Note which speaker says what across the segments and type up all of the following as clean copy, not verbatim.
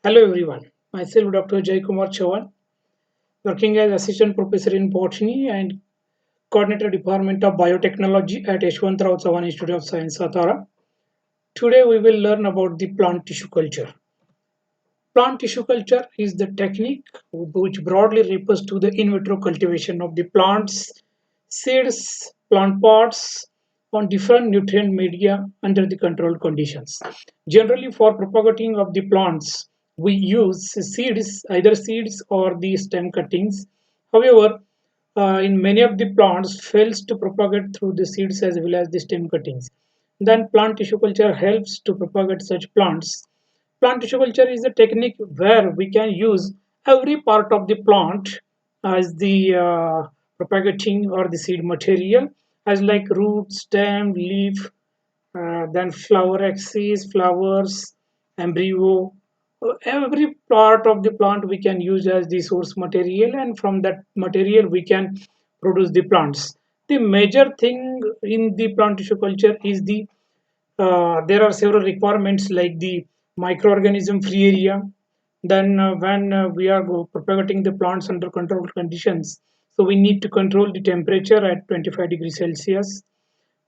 Speaker 1: Hello everyone, myself Dr. Jay Kumar Chavan, working as Assistant Professor in Botany and Coordinator Department of Biotechnology at Yashwantrao Chavan Institute of Science, Satara. Today we will learn about the plant tissue culture. Plant tissue culture is the technique which broadly refers to the in vitro cultivation of the plants, seeds, plant pots on different nutrient media under the controlled conditions. Generally, for propagating of the plants, we use seeds, either seeds or the stem cuttings. However, in many of the plants fails to propagate through the seeds as well as the stem cuttings. Then plant tissue culture helps to propagate such plants. Plant tissue culture is a technique where we can use every part of the plant as the propagating or the seed material, as like root, stem, leaf, then flower axis, flowers, embryo. Every part of the plant we can use as the source material, and from that material we can produce the plants. The major thing in the plant tissue culture is there are several requirements like the microorganism free area. Then when we are propagating the plants under controlled conditions, so we need to control the temperature at 25 degrees Celsius.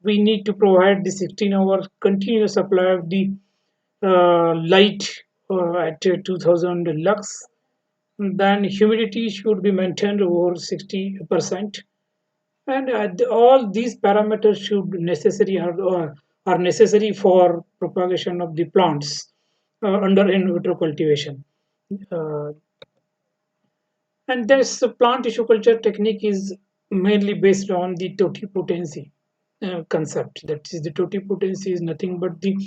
Speaker 1: We need to provide the 16-hour continuous supply of the light at 2000 lux. Then humidity should be maintained over 60%, and all these parameters should necessary are necessary for propagation of the plants under in vitro cultivation. Uh, and this plant tissue culture technique is mainly based on the totipotency concept. That is, the totipotency is nothing but the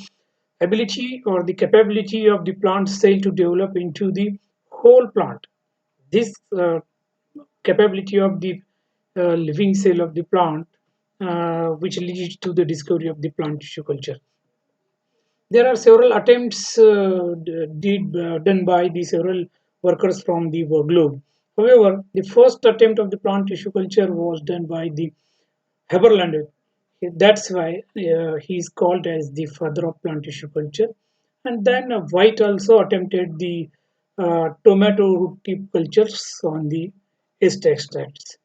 Speaker 1: ability or the capability of the plant cell to develop into the whole plant. This capability of the living cell of the plant, which leads to the discovery of the plant tissue culture. There are several attempts done by the several workers from the globe. However, the first attempt of the plant tissue culture was done by the Haberland. That's why he is called as the father of plant tissue culture. And then White also attempted the tomato root tip cultures on the yeast extracts.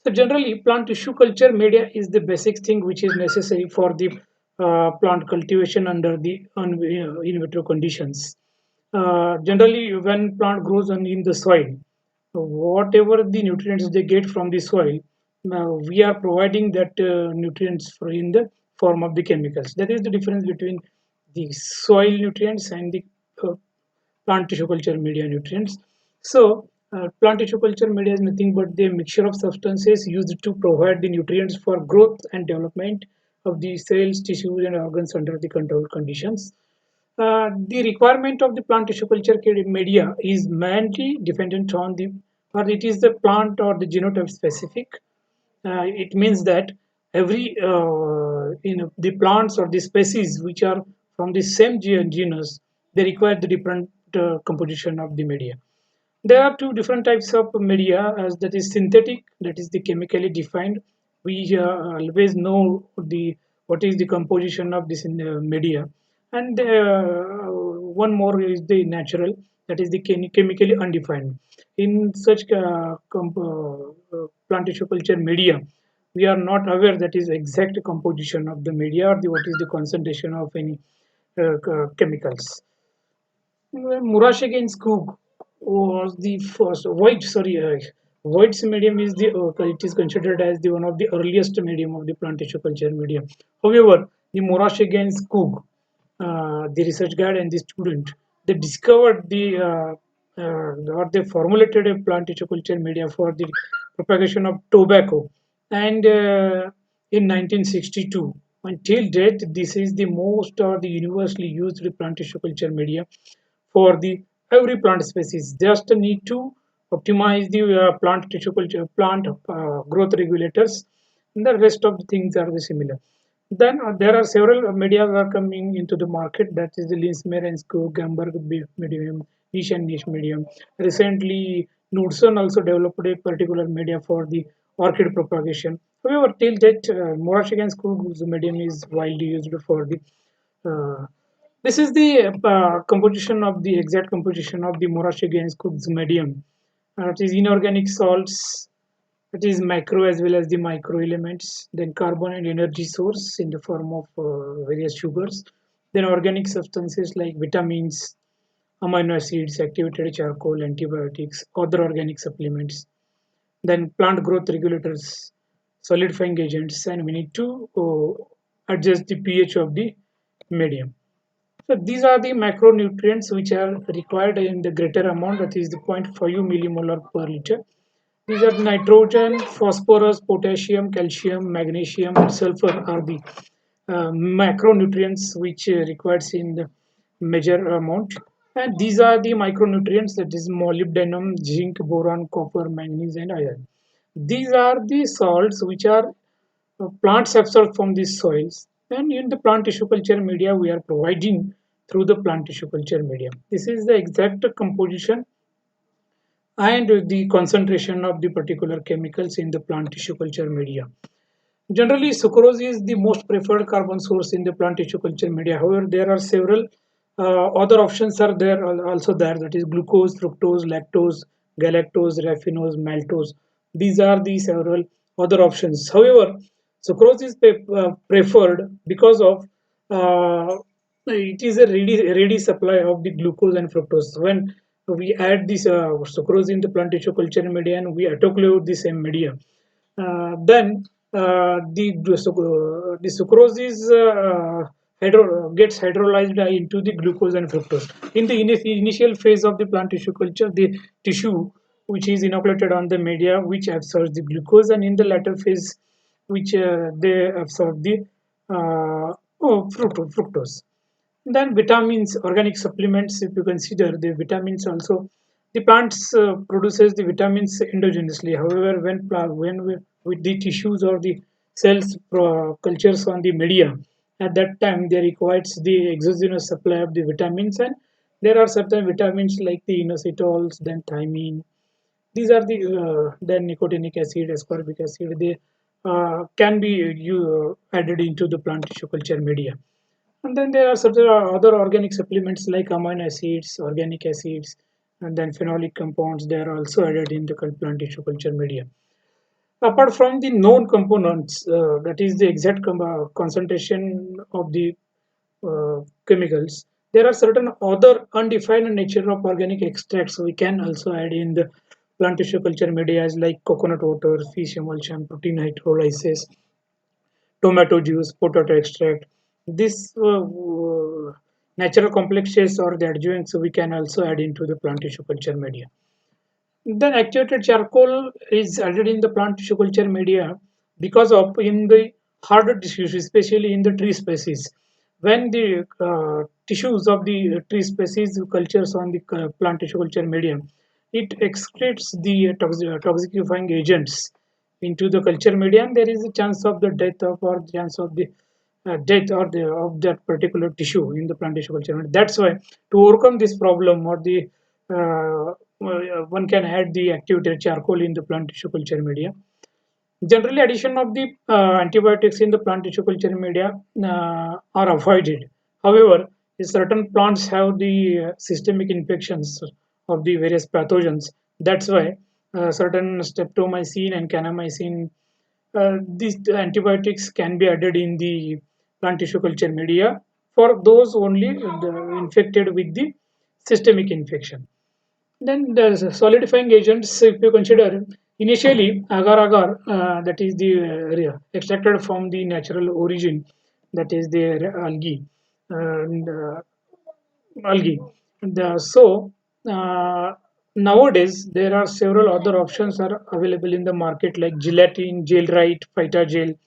Speaker 1: So generally, plant tissue culture media is the basic thing which is necessary for the plant cultivation under the in vitro conditions. Generally, when plant grows in the soil, whatever the nutrients they get from the soil, we are providing that nutrients in the form of the chemicals. That is the difference between the soil nutrients and the uh, plant tissue culture media nutrients. So, plant tissue culture media is nothing but the mixture of substances used to provide the nutrients for growth and development of the cells, tissues, and organs under the controlled conditions. The requirement of the plant tissue culture media is mainly dependent on the, or it is the plant or the genotype specific. It means that every the plants or the species which are from the same genus, they require the different composition of the media. There are two different types of media, as that is synthetic, that is the chemically defined. We always know the what is the composition of this media, and one more is the natural, that is the chemically undefined. In such plant tissue culture media, we are not aware that is exact composition of the media or what is the concentration of any chemicals. Murashige Skog was the first. White's medium is it is considered as the one of the earliest medium of the plant tissue culture medium. However, the Murashige Skog, the research guide and the student, they discovered or they formulated a plant tissue culture media for the propagation of tobacco, and in 1962. Until date, this is the most or the universally used plant tissue culture media for the every plant species. Just need to optimize the plant tissue culture, plant growth regulators, and the rest of the things are the similar. Then there are several media are coming into the market. That is the Linsmer and Skog, Gamberg medium, niche and niche medium. Recently, Knudsen also developed a particular media for the orchid propagation. However, till that, Morashik and Skog medium is widely used for the uh, This is the composition of the exact composition of the Morashige-Cook's medium. It is inorganic salts, it is macro as well as the micro elements, then carbon and energy source in the form of various sugars, then organic substances like vitamins, amino acids, activated charcoal, antibiotics, other organic supplements, then plant growth regulators, solidifying agents, and we need to adjust the pH of the medium. So these are the macronutrients which are required in the greater amount, that is the 0.5 millimolar per liter. These are nitrogen, phosphorus, potassium, calcium, magnesium, and sulfur are the macronutrients which requires in the major amount. And these are the micronutrients, that is molybdenum, zinc, boron, copper, manganese, and iron. These are the salts which are plants absorb from these soils, and in the plant tissue culture media we are providing through the plant tissue culture media. This is the exact composition and the concentration of the particular chemicals in the plant tissue culture media. Generally, sucrose is the most preferred carbon source in the plant tissue culture media. However, there are several other options are there also there, that is glucose, fructose, lactose, galactose, raffinose, maltose. These are the several other options. However, sucrose is preferred because of it is a ready supply of the glucose and fructose. When we add this sucrose in the plant tissue culture media and we autoclave the same media, then the sucrose is gets hydrolyzed into the glucose and fructose. In the initial phase of the plant tissue culture, the tissue which is inoculated on the media which absorbs the glucose, and in the latter phase which they absorb the fructose. Then vitamins, organic supplements, if you consider the vitamins also, the plants produces the vitamins endogenously. However, with the tissues or the cells cultures on the media, at that time they requires the exogenous supply of the vitamins, and there are certain vitamins like the inositols, then thiamine. These are the then nicotinic acid, ascorbic acid. They can be added into the plant tissue culture media. And then there are certain other organic supplements like amino acids, organic acids, and then phenolic compounds. They are also added in the plant tissue culture media. Apart from the known components, that is the exact concentration of the chemicals, there are certain other undefined nature of organic extracts we can also add in the plant tissue culture media, like coconut water, fish emulsion, protein hydrolysis, tomato juice, potato extract. This natural complexes or the adjuvants we can also add into the plant tissue culture media. Then activated charcoal is added in the plant tissue culture media because of in the harder tissues, especially in the tree species. When the tissues of the tree species cultures on the plant tissue culture medium, it excretes the toxifying agents into the culture medium. There is a chance of the death of or chance of the death or the of that particular tissue in the plant tissue culture. That's why to overcome this problem or the one can add the activated charcoal in the plant tissue culture media. Generally, addition of the antibiotics in the plant tissue culture media are avoided. However, certain plants have the systemic infections of the various pathogens. That's why certain streptomycin and kanamycin, these antibiotics can be added in the plant tissue culture media for those only infected with the systemic infection. Then the solidifying agents, if you consider initially agar-agar, that is the extracted from the natural origin, that is the algae. So nowadays there are several other options are available in the market like gelatin, Gelrite, Phytagel,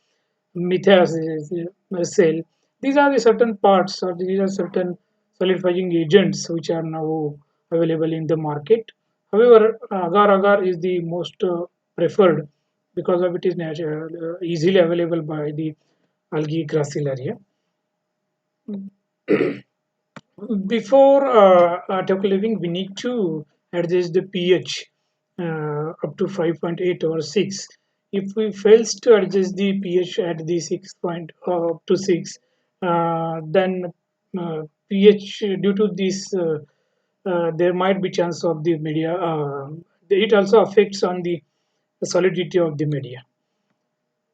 Speaker 1: Methacell. These are the certain parts or these are certain solidifying agents which are now available in the market. However, agar-agar is the most preferred because of it is easily available by the algae gracilaria. Before attack living, we need to adjust the pH up to 5.8 or 6. If we fails to adjust the pH at the 6 point up to 6, then pH due to this there might be chance of the media. It also affects on the solidity of the media.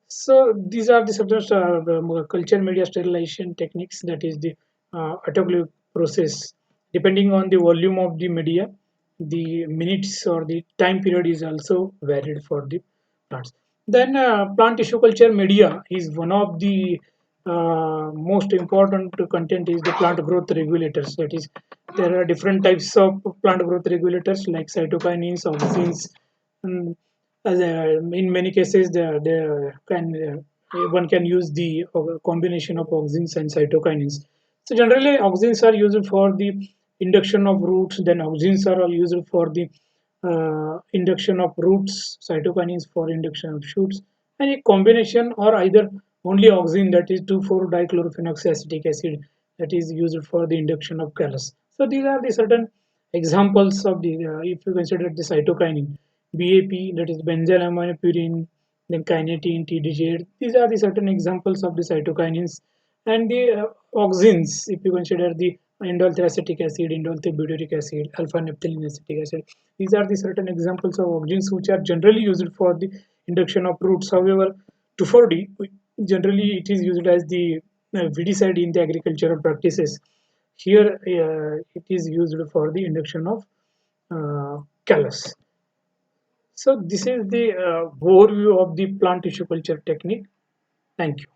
Speaker 1: So these are the subjects, the culture media sterilization techniques, that is the autoclave process. Depending on the volume of the media, the minutes or the time period is also varied for the plants. Then plant tissue culture media is one of the most important content is the plant growth regulators. That is, there are different types of plant growth regulators like cytokinins, auxins, and in many cases, one can use the combination of auxins and cytokinins. So generally, auxins are used for the induction of roots. Then auxins are all used for the induction of roots. Cytokinins for induction of shoots. And a combination or either only auxin, that is 2,4-dichlorophenolic acid, that is used for the induction of callus. So these are the certain examples of the if you consider the cytokinin. BAP, that is benzylaminopurin, then kinetin, TDJ. These are the certain examples of the cytokinins. And the auxins, if you consider the indole thioacetic acid, indole butyric acid, alpha naphthalene acetic acid. These are the certain examples of auxins which are generally used for the induction of roots. However, 2,4-D, generally it is used as the weedicide in the agricultural practices. Here, it is used for the induction of callus. So this is the overview of the plant tissue culture technique. Thank you.